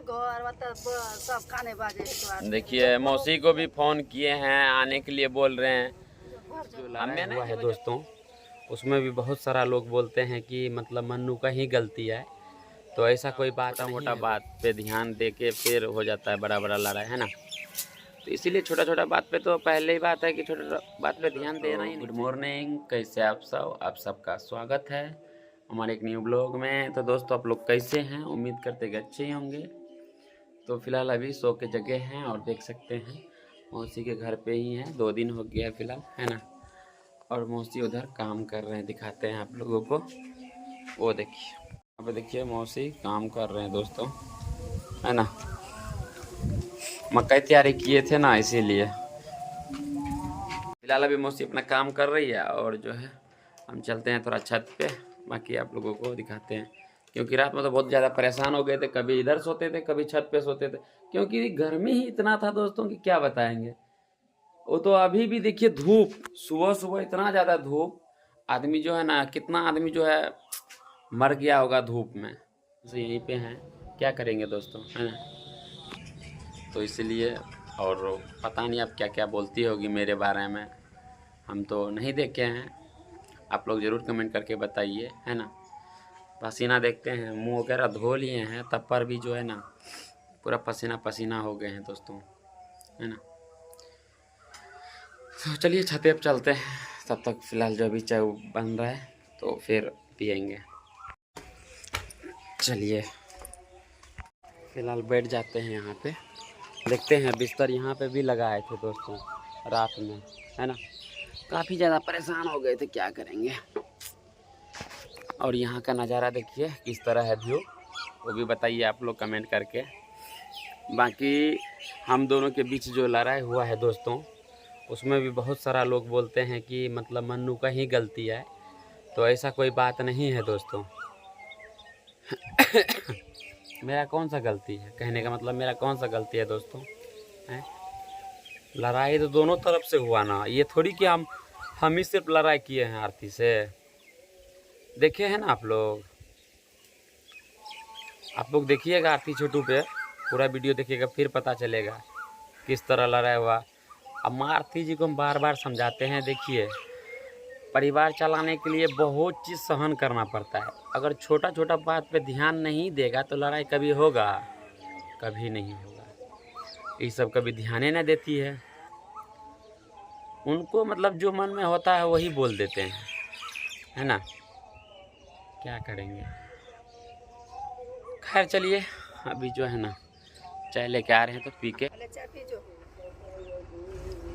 सब खाने बाजे। देखिए मौसी को भी फोन किए हैं, आने के लिए बोल रहे हैं। जो लड़ाई हुआ है दोस्तों, उसमें भी बहुत सारा लोग बोलते हैं कि मतलब मन्नू का ही गलती है। तो ऐसा कोई बात मोटा बात पे ध्यान दे के फिर हो जाता है बड़ा बड़ा लड़ाई, है ना। तो इसीलिए छोटा छोटा बात पे तो पहले ही बात है कि छोटा बात पे ध्यान देना ही। गुड मॉर्निंग, कैसे आप सबका स्वागत है हमारे एक न्यू ब्लॉग में। तो दोस्तों आप लोग कैसे हैं, उम्मीद करते कि अच्छे ही होंगे। तो फिलहाल अभी सो के जगह हैं और देख सकते हैं मौसी के घर पे ही हैं, 2 दिन हो गया फिलहाल, है ना। और मौसी उधर काम कर रहे हैं, दिखाते हैं आप लोगों को। वो देखिए यहाँ पे, देखिए मौसी काम कर रहे हैं दोस्तों, है ना। मकई तैयारी किए थे ना, इसीलिए फिलहाल अभी मौसी अपना काम कर रही है। और जो है हम चलते हैं थोड़ा छत पे, बाकी आप लोगों को दिखाते हैं। क्योंकि रात में तो बहुत ज़्यादा परेशान हो गए थे, कभी इधर सोते थे कभी छत पे सोते थे, क्योंकि गर्मी ही इतना था दोस्तों कि क्या बताएंगे। वो तो अभी भी देखिए धूप, सुबह सुबह इतना ज़्यादा धूप, आदमी जो है ना, कितना आदमी जो है मर गया होगा धूप में। तो यहीं पे हैं, क्या करेंगे दोस्तों, है ना। तो इसलिए, और पता नहीं अब क्या क्या बोलती होगी मेरे बारे में, हम तो नहीं देखे हैं। आप लोग ज़रूर कमेंट करके बताइए, है ना। पसीना देखते हैं, मुंह वगैरह धो लिए हैं, तब पर भी जो है ना पूरा पसीना पसीना हो गए हैं दोस्तों, है ना। तो चलिए छत पे चलते हैं, तब तक फ़िलहाल जो अभी चाय बन रहा है तो फिर पियेंगे। चलिए फ़िलहाल बैठ जाते हैं यहाँ पे, देखते हैं। बिस्तर यहाँ पे भी लगाए थे दोस्तों रात में, है ना। काफ़ी ज़्यादा परेशान हो गए थे, क्या करेंगे। और यहाँ का नज़ारा देखिए किस तरह है व्यू, वो भी बताइए आप लोग कमेंट करके। बाकी हम दोनों के बीच जो लड़ाई हुआ है दोस्तों, उसमें भी बहुत सारा लोग बोलते हैं कि मतलब मन्नू का ही गलती है। तो ऐसा कोई बात नहीं है दोस्तों। मेरा कौन सा गलती है, कहने का मतलब मेरा कौन सा गलती है दोस्तों, है। लड़ाई तो दोनों तरफ से हुआ ना, ये थोड़ी कि हम ही सिर्फ लड़ाई किए हैं आरती से। देखे हैं ना आप लोग देखिएगा आरती छोटू पे, पूरा वीडियो देखिएगा, फिर पता चलेगा किस तरह लड़ाई हुआ। अब आरती जी को हम बार बार समझाते हैं, देखिए परिवार चलाने के लिए बहुत चीज़ सहन करना पड़ता है। अगर छोटा छोटा बात पे ध्यान नहीं देगा तो लड़ाई कभी होगा, कभी नहीं होगा। ये सब कभी ध्यान ही नहीं देती है, उनको मतलब जो मन में होता है वही बोल देते हैं, है ना। क्या करेंगे। खैर चलिए अभी जो है ना चाय लेके आ रहे हैं तो पी के।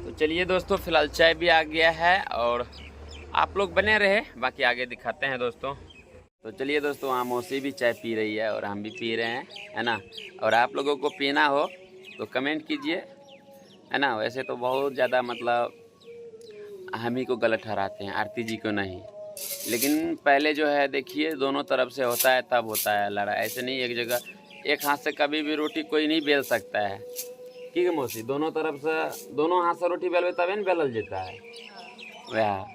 तो चलिए दोस्तों फिलहाल चाय भी आ गया है और आप लोग बने रहे, बाकी आगे दिखाते हैं दोस्तों। तो चलिए दोस्तों, वहाँ मौसी भी चाय पी रही है और हम भी पी रहे हैं, है ना। और आप लोगों को पीना हो तो कमेंट कीजिए, है ना। वैसे तो बहुत ज़्यादा मतलब हम ही को गलत ठहराते हैं, आरती जी को नहीं। लेकिन पहले जो है देखिए दोनों तरफ से होता है तब होता है लड़ाई, ऐसे नहीं एक जगह एक हाथ से कभी भी रोटी कोई नहीं बेल सकता है। ठीक है मौसी, दोनों तरफ से दोनों हाथ से रोटी बेलवे तभी न बेलल जाता है वह।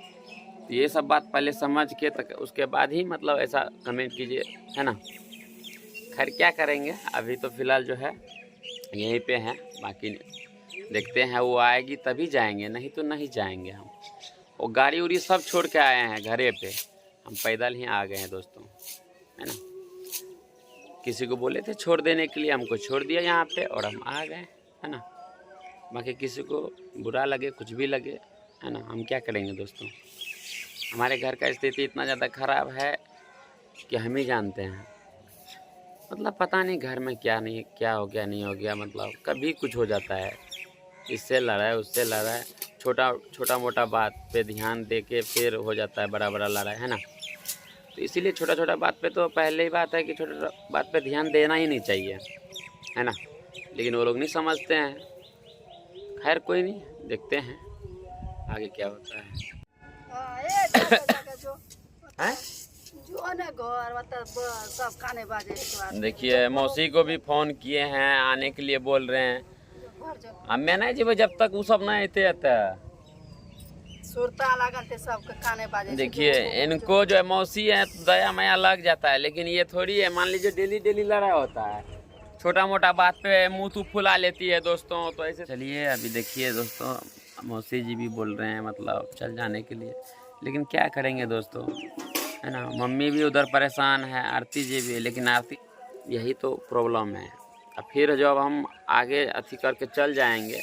ये सब बात पहले समझ के तक उसके बाद ही मतलब ऐसा कमेंट कीजिए, है ना। खैर क्या करेंगे, अभी तो फ़िलहाल जो है यहीं पे हैं, बाकी देखते हैं वो आएगी तभी जाएंगे, नहीं तो नहीं जाएंगे हम। वो गाड़ी उड़ी सब छोड़ के आए हैं घरे पे, हम पैदल ही आ गए हैं दोस्तों, है ना। किसी को बोले थे छोड़ देने के लिए, हमको छोड़ दिया यहाँ पे और हम आ गए, है ना। बाकी किसी को बुरा लगे कुछ भी लगे, है ना, हम क्या करेंगे दोस्तों। हमारे घर का स्थिति इतना ज़्यादा ख़राब है कि हम ही जानते हैं। मतलब पता नहीं घर में क्या नहीं क्या हो गया नहीं हो गया, मतलब कभी कुछ हो जाता है, इससे लड़ाई उससे लड़ाई, छोटा मोटा बात पे ध्यान दे के फिर हो जाता है बड़ा बड़ा लड़ाई, है ना। तो इसीलिए छोटा छोटा बात पे तो पहले ही बात है कि छोटा बात पे ध्यान देना ही नहीं चाहिए, है ना। लेकिन वो लोग नहीं समझते हैं। खैर कोई नहीं, देखते हैं आगे क्या होता है। हैं? सब खाने बाजे। देखिए मौसी को भी फोन किए हैं, आने के लिए बोल रहे हैं। हमें नहीं जी जब तक वो सब नहीं थे सुरता लगल थे सबके खाने बाजे। देखिए इनको जो है मौसी है दया माया लग जाता है, लेकिन ये थोड़ी है। मान लीजिए डेली डेली लड़ाई होता है, छोटा मोटा बात पे मुंह तू फुला लेती है दोस्तों। तो ऐसे चलिए अभी देखिए दोस्तों, मौसी जी भी बोल रहे हैं मतलब चल जाने के लिए, लेकिन क्या करेंगे दोस्तों, है ना। मम्मी भी उधर परेशान है, आरती जी भी, लेकिन आरती, यही तो प्रॉब्लम है। अब फिर जब हम आगे अथी करके चल जाएंगे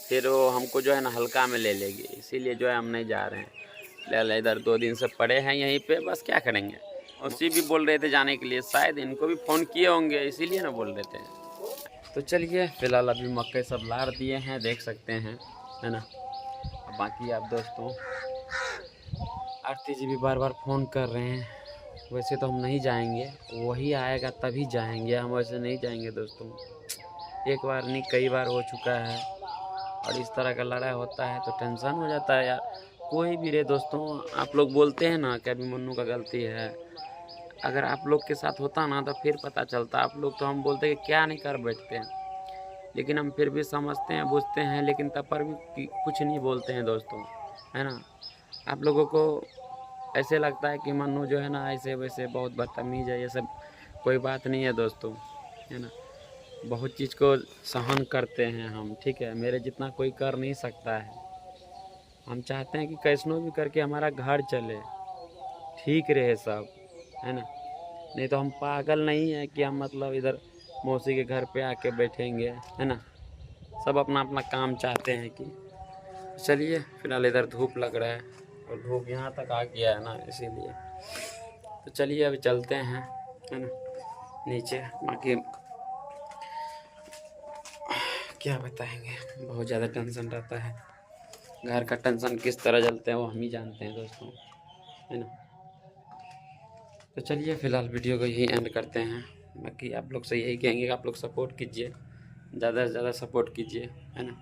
फिर वो हमको जो है ना हल्का में ले लेगी, इसीलिए जो है हम नहीं जा रहे हैं। ले इधर 2 दिन से पड़े हैं यहीं पे, बस क्या करेंगे। उसी भी बोल रहे थे जाने के लिए, शायद इनको भी फ़ोन किए होंगे इसीलिए ना बोल रहे थे। तो चलिए फिलहाल अभी मक्के सब लार दिए हैं, देख सकते हैं, है ना। बाकी आप दोस्तों, आरती जी भी बार बार फ़ोन कर रहे हैं। वैसे तो हम नहीं जाएंगे, वही आएगा तभी जाएंगे, हम वैसे नहीं जाएंगे दोस्तों। एक बार नहीं कई बार हो चुका है, और इस तरह का लड़ाई होता है तो टेंशन हो जाता है यार। कोई भी रहे दोस्तों, आप लोग बोलते हैं ना कि अभी मन्नू का गलती है, अगर आप लोग के साथ होता ना तो फिर पता चलता। आप लोग तो हम बोलते हैं कि क्या नहीं कर बैठते हैं, लेकिन हम फिर भी समझते हैं, बुझते हैं, लेकिन तब पर भी कुछ नहीं बोलते हैं दोस्तों, है ना। आप लोगों को ऐसे लगता है कि मन्नू जो है ना ऐसे वैसे बहुत बदतमीज़ है, ये सब कोई बात नहीं है दोस्तों, है ना। बहुत चीज़ को सहन करते हैं हम, ठीक है, मेरे जितना कोई कर नहीं सकता है। हम चाहते हैं कि कैसनो भी करके हमारा घर चले, ठीक रहे सब, है ना। नहीं तो हम पागल नहीं है कि हम मतलब इधर मौसी के घर पे आके बैठेंगे, है ना। सब अपना अपना काम चाहते हैं कि। चलिए फिलहाल इधर धूप लग रहा है और धूप यहाँ तक आ गया है ना, इसीलिए तो चलिए अभी चलते हैं, है ना, नीचे। बाकी क्या बताएंगे, बहुत ज़्यादा टेंशन रहता है। घर का टेंशन किस तरह चलते हैं वो हम ही जानते हैं दोस्तों, है ना। तो चलिए फिलहाल वीडियो को यही एंड करते हैं। बाकी आप लोग से यही कहेंगे कि आप लोग सपोर्ट कीजिए, ज़्यादा से ज़्यादा सपोर्ट कीजिए, है ना।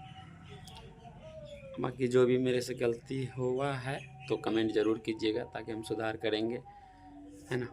बाकी जो भी मेरे से गलती हुआ है तो कमेंट ज़रूर कीजिएगा ताकि हम सुधार करेंगे, है ना।